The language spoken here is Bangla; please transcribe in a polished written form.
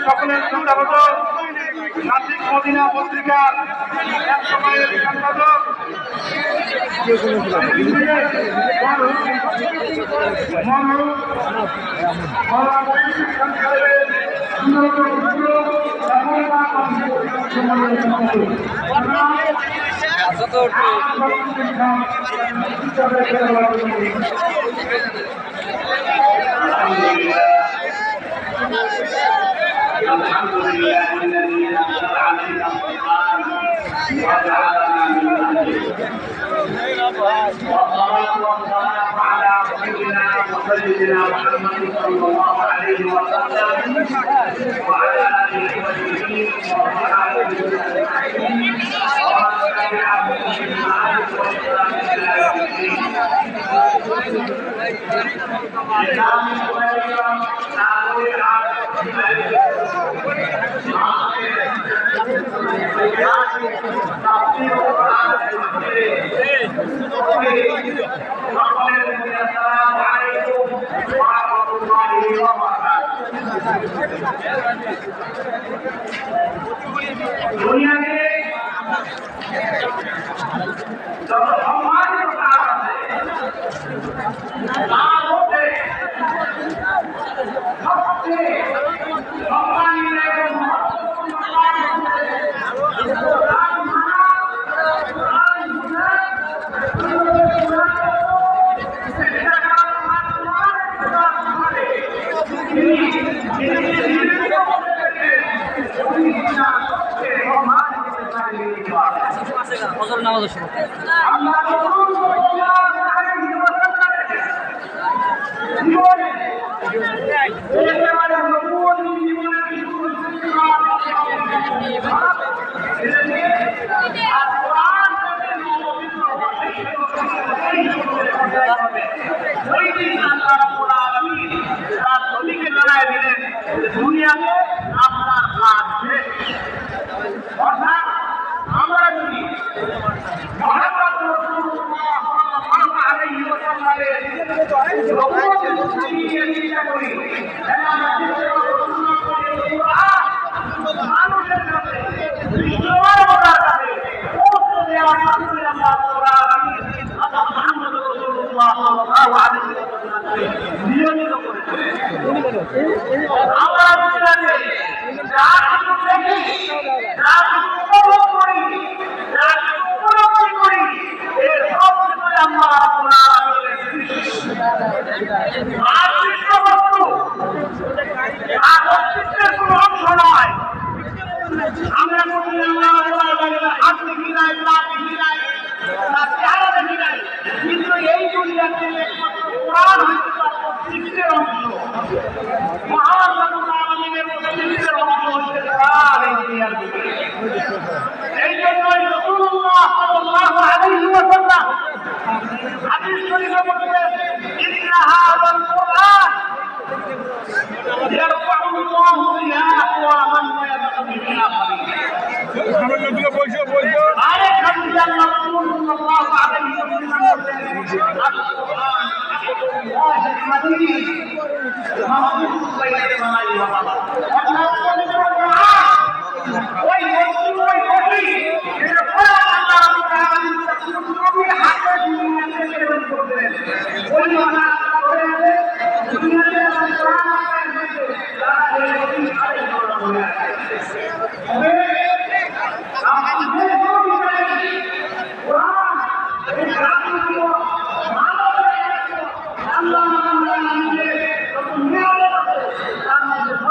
সকলের সম্পাদক নাসিক মদিনা পত্রিকার এক সময়ের সম্পাদক الحمد لله الذي أنزل علينا القرآن وجعلنا من أهله والصلاة والسلام على سيدنا وسيدنا محمد صلى الله عليه وسلم وعلى آله وصحبه وصحابته أجمعين ومن تبعهم بمعروف وإحسان إلى يوم الدين. दुनिया के जब हमारे দুনিয়াতে আপনার কাজ শেষ অর্থাৎ আমরা যদি মুহাম্মদ রাসূলুল্লাহ সাল্লাল্লাহু আলাইহি ওয়াসাল্লামের নবুয়তের চিন্তা করি মানুষের কাছে বিশ্বমানবতার কাছে পৌঁছে দেওয়ার মাধ্যমে আমরা মুহাম্মদ রাসূলুল্লাহ সাল্লাল্লাহু আলাইহি ওয়াসাল্লামকে নিয়োজিত করেছি। আমরা দুনিয়াতে যা কিছু দেখি, যা কিছু উপভোগ করি, যা কিছু উপলব্ধি করি, এর সব কিছুই আমরা আপনার বস্তু আর অস্তিত্বের কোনো অংশ নয়। আমরা হাত দেখি নাই, পা দেখি নাই, তার চেহারা দেখি নাই, কিন্তু এই দুনিয়াতে কোরআন হইতে অস্তিত্বের অংশ। মহান আলমীর অস্তিত্বের অংশ হচ্ছে কোরআন এই দুনিয়ার দিকে। এই জন্যই রাসূলুল্লাহ সাল্লাল্লাহু আলাইহি ওয়াসাল্লাম হাদিস শরীফে বলেছেন, ইন্না হাযাল কুরআন ইয়ারফাউল্লাহু বিহি আকওয়ামান ওয়া ইয়াযু বিহি আখারিন। আরেক হাদিসে আল্লাহ সাল্লাল্লাহু আলাইহি ওয়াসাল্লাম বলেছেন, আল কুরআন আল্লাহুল মাজিদ মাহফুজ বাইনা সামাই ওয়াল আরদ। অর্থাৎ ওই মজলিস ওই কবি যেটা কোরআন আল্লাহ রাব্বুল আলামিন নবীর হাতে দুনিয়াতে প্রেরণ করলেন, ওই মানা করে আছে দুনিয়াতে কোরআন আছে তারা এই নবীর হাতে প্রেরণ করে আছে। তবে আমাদের নবী কোরআন এই রাসূলুল্লাহ